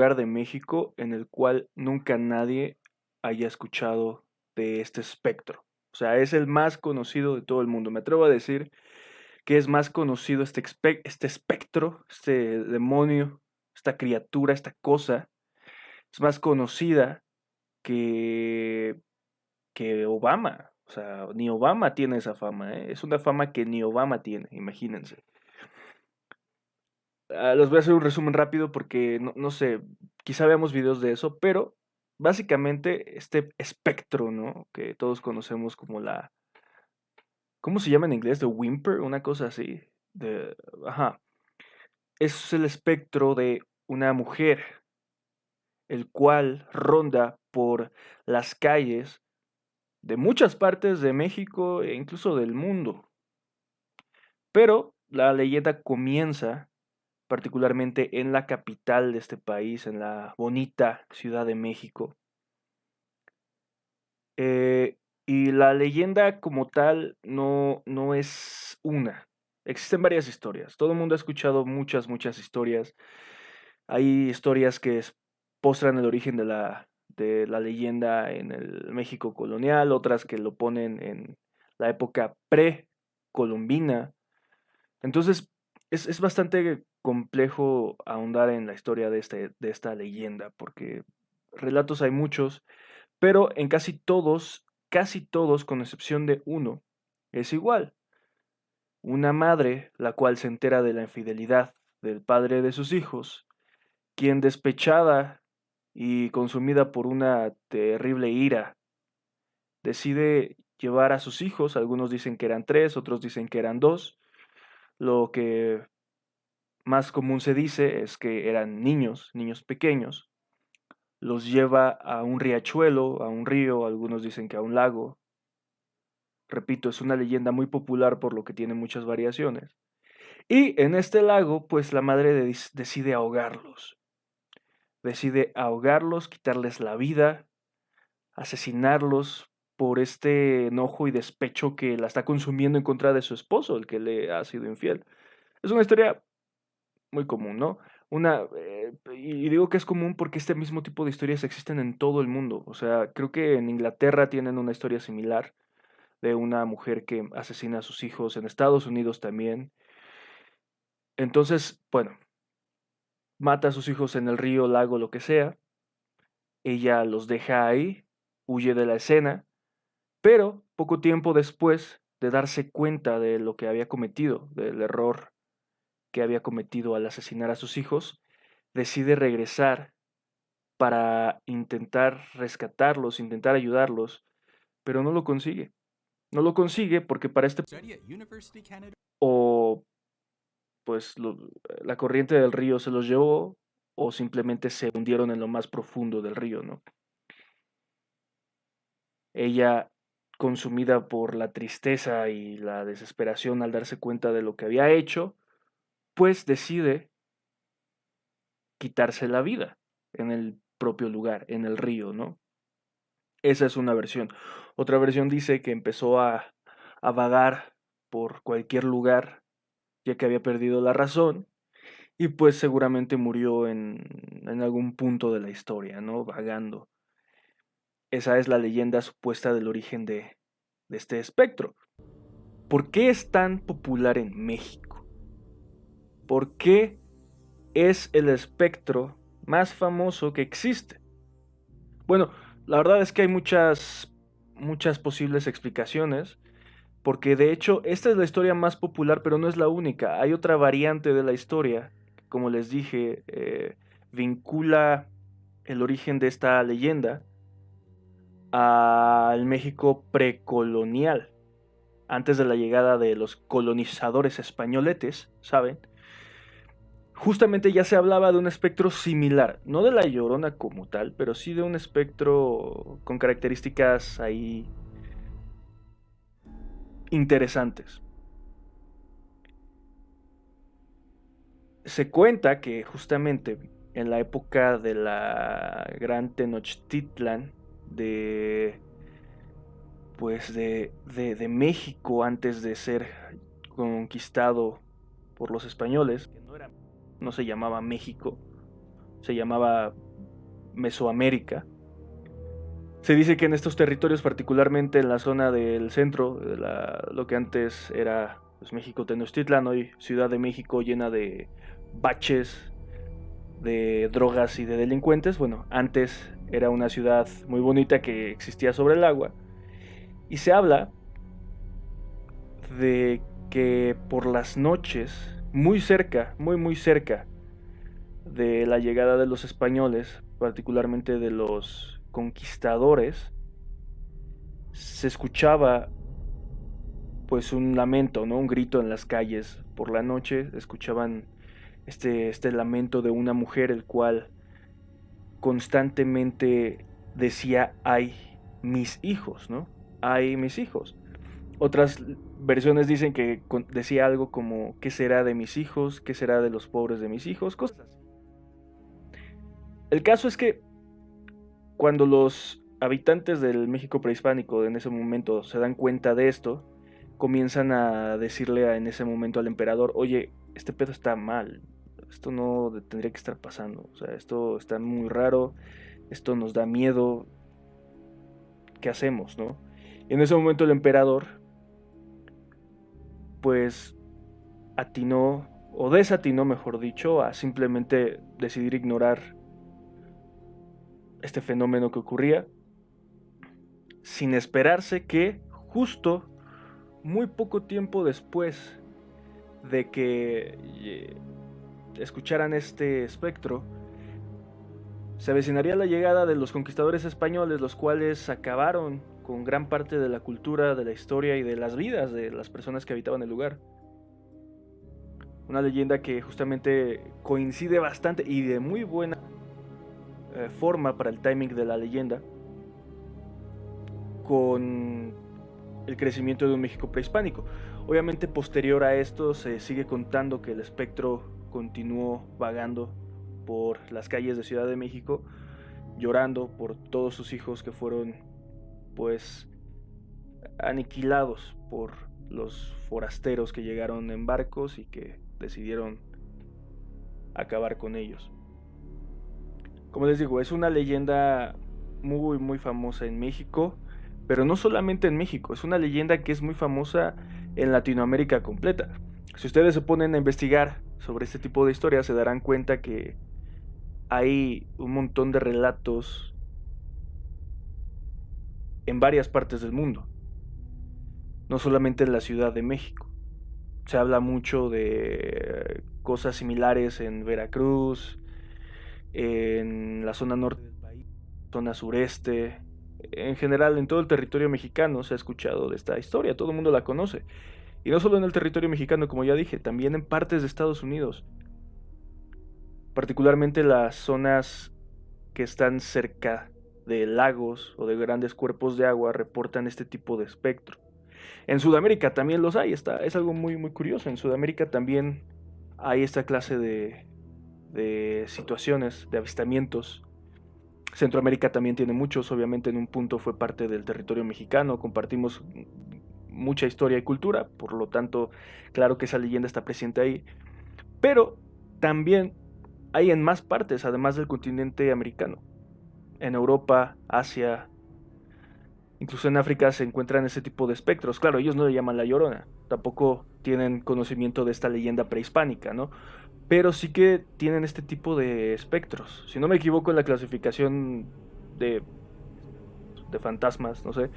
Lugar de México en el cual nunca nadie haya escuchado de este espectro. O sea, es el más conocido de todo el mundo. Me atrevo a decir que es más conocido este espectro, este demonio, esta criatura, esta cosa, es más conocida que, que Obama. O sea, ni Obama tiene esa fama, ¿eh? Es una fama que ni Obama tiene, imagínense. Les voy a hacer un resumen rápido porque no sé, quizá veamos videos de eso, pero básicamente este espectro, ¿no? Que todos conocemos como ¿cómo se llama en inglés? The Whimper, una cosa así. Ajá. Es el espectro de una mujer, el cual ronda por las calles de muchas partes de México e incluso del mundo. Pero la leyenda comienza particularmente en la capital de este país, en la bonita Ciudad de México. Eh, y la leyenda como tal no es una. Existen varias historias. Todo el mundo ha escuchado muchas historias. Hay historias que postran el origen de la leyenda en el México colonial, otras que lo ponen en la época precolombina. Entonces, es bastante complejo ahondar en la historia de esta leyenda, porque relatos hay muchos, pero en casi todos, con excepción de uno, es igual. Una madre, la cual se entera de la infidelidad del padre de sus hijos, quien despechada y consumida por una terrible ira, decide llevar a sus hijos, algunos dicen que eran tres, otros dicen que eran dos, lo que más común se dice es que eran niños pequeños, los lleva a un riachuelo, a un río, algunos dicen que a un lago. Repito, es una leyenda muy popular por lo que tiene muchas variaciones. Y en este lago, pues la madre decide ahogarlos, quitarles la vida, asesinarlos por este enojo y despecho que la está consumiendo en contra de su esposo, el que le ha sido infiel. Es una historia muy común, ¿no? Y digo que es común porque este mismo tipo de historias existen en todo el mundo. O sea, creo que en Inglaterra tienen una historia similar de una mujer que asesina a sus hijos, en Estados Unidos también. Entonces, bueno, mata a sus hijos en el río, lago, lo que sea. Ella los deja ahí, huye de la escena, pero poco tiempo después de darse cuenta de lo que había cometido, del error que había cometido al asesinar a sus hijos, decide regresar para intentar rescatarlos, intentar ayudarlos, pero no lo consigue. No lo consigue porque para o pues la corriente del río se los llevó o simplemente se hundieron en lo más profundo del río, ¿no? Ella, consumida por la tristeza y la desesperación al darse cuenta de lo que había hecho, pues decide quitarse la vida en el propio lugar, en el río, ¿no? Esa es una versión. Otra versión dice que empezó a vagar por cualquier lugar, ya que había perdido la razón, y pues seguramente murió en algún punto de la historia, ¿no? Vagando. Esa es la leyenda supuesta del origen de este espectro. ¿Por qué es tan popular en México? ¿Por qué es el espectro más famoso que existe? Bueno, la verdad es que hay muchas posibles explicaciones, porque de hecho esta es la historia más popular, pero no es la única. Hay otra variante de la historia, que, como les dije, vincula el origen de esta leyenda al México precolonial, antes de la llegada de los colonizadores españoletes, ¿saben? Justamente ya se hablaba de un espectro similar, no de la Llorona como tal, pero sí de un espectro con características ahí interesantes. Se cuenta que justamente en la época de la Gran Tenochtitlan de de México antes de ser conquistado por los españoles, que no se llamaba México, se llamaba Mesoamérica. Se dice que en estos territorios, particularmente en la zona del centro, de lo que antes era pues, México Tenochtitlan, hoy Ciudad de México llena de baches, de drogas y de delincuentes, bueno, antes era una ciudad muy bonita que existía sobre el agua, y se habla de que por las noches, muy cerca, muy cerca de la llegada de los españoles, particularmente de los conquistadores, se escuchaba pues un lamento, ¿no? Un grito en las calles por la noche, escuchaban este lamento de una mujer, el cual constantemente decía, ay, mis hijos, ¿no? Ay, mis hijos. Otras versiones dicen que decía algo como, ¿qué será de mis hijos? ¿Qué será de los pobres de mis hijos? Cosas así. El caso es que cuando los habitantes del México prehispánico en ese momento se dan cuenta de esto, comienzan a decirle en ese momento al emperador, oye, este pedo está mal, esto no tendría que estar pasando, o sea, esto está muy raro, esto nos da miedo, ¿qué hacemos, no? Y en ese momento el emperador, pues, atinó, o desatinó, mejor dicho, a simplemente decidir ignorar este fenómeno que ocurría, sin esperarse que justo muy poco tiempo después de que escucharan este espectro, se avecinaría la llegada de los conquistadores españoles, los cuales acabaron con gran parte de la cultura, de la historia y de las vidas de las personas que habitaban el lugar. Una leyenda que justamente coincide bastante y de muy buena forma para el timing de la leyenda con el crecimiento de un México prehispánico. Obviamente posterior a esto se sigue contando que el espectro continuó vagando por las calles de Ciudad de México, llorando por todos sus hijos que fueron pues aniquilados por los forasteros que llegaron en barcos y que decidieron acabar con ellos. Como les digo, es una leyenda muy famosa en México, pero no solamente en México, es una leyenda que es muy famosa en Latinoamérica completa. Si ustedes se ponen a investigar sobre este tipo de historias, se darán cuenta que hay un montón de relatos en varias partes del mundo, no solamente en la Ciudad de México. Se habla mucho de cosas similares en Veracruz, en la zona norte del país, zona sureste, en general en todo el territorio mexicano se ha escuchado de esta historia, todo el mundo la conoce. Y no solo en el territorio mexicano, como ya dije, también en partes de Estados Unidos, particularmente las zonas que están cerca de lagos o de grandes cuerpos de agua reportan este tipo de espectro. En Sudamérica también los hay, es algo muy curioso. En Sudamérica también hay esta clase de situaciones, de avistamientos. Centroamérica también tiene muchos, obviamente en un punto fue parte del territorio mexicano, compartimos mucha historia y cultura, por lo tanto, claro que esa leyenda está presente ahí. Pero también hay en más partes, además del continente americano. En Europa, Asia, incluso en África se encuentran ese tipo de espectros. Claro, ellos no le llaman la Llorona, tampoco tienen conocimiento de esta leyenda prehispánica, ¿no? Pero sí que tienen este tipo de espectros. Si no me equivoco en la clasificación de, de fantasmas, no sé,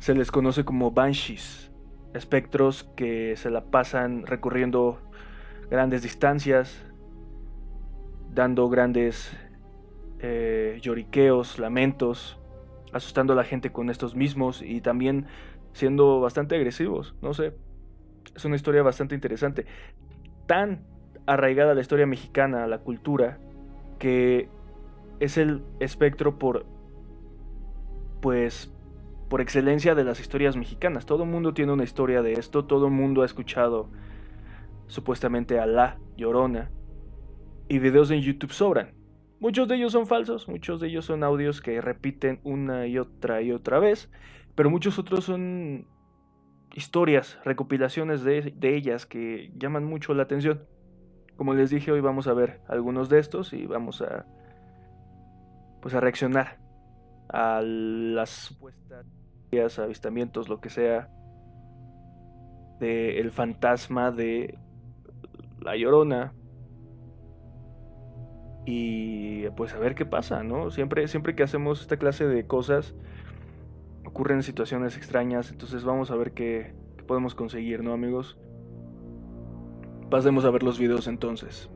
se les conoce como banshees, espectros que se la pasan recorriendo grandes distancias, dando grandes lloriqueos, lamentos, asustando a la gente con estos mismos y también siendo bastante agresivos, no sé, es una historia bastante interesante, tan arraigada a la historia mexicana, a la cultura, que es el espectro pues, por excelencia de las historias mexicanas. Todo el mundo tiene una historia de esto, todo el mundo ha escuchado supuestamente a la Llorona y videos en YouTube sobran. Muchos de ellos son falsos, muchos de ellos son audios que repiten una y otra vez, pero muchos otros son historias, recopilaciones de ellas que llaman mucho la atención. como les dije, hoy vamos a ver algunos de estos y vamos a, pues, a reaccionar a las supuestas avistamientos, lo que sea, del fantasma de La Llorona. Y pues a ver qué pasa, ¿no? Siempre que hacemos esta clase de cosas ocurren situaciones extrañas, entonces vamos a ver qué podemos conseguir, ¿no, amigos? Pasemos a ver los videos entonces.